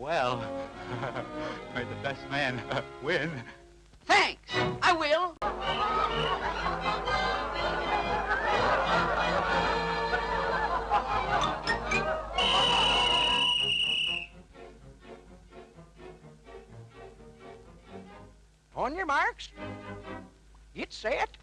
Well, may the best man win. Thanks. I will. On your marks. Get set.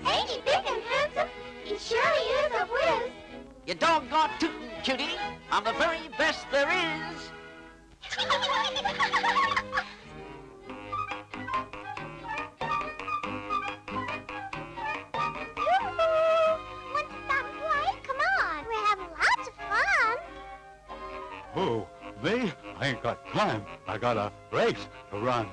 Ain't he big and handsome? He surely is a whiz. You doggone tootin', cutie. I'm the very best there is. Want to stop and play? Come on. We're having lots of fun. Who? Me? I ain't got time. I got a race to run.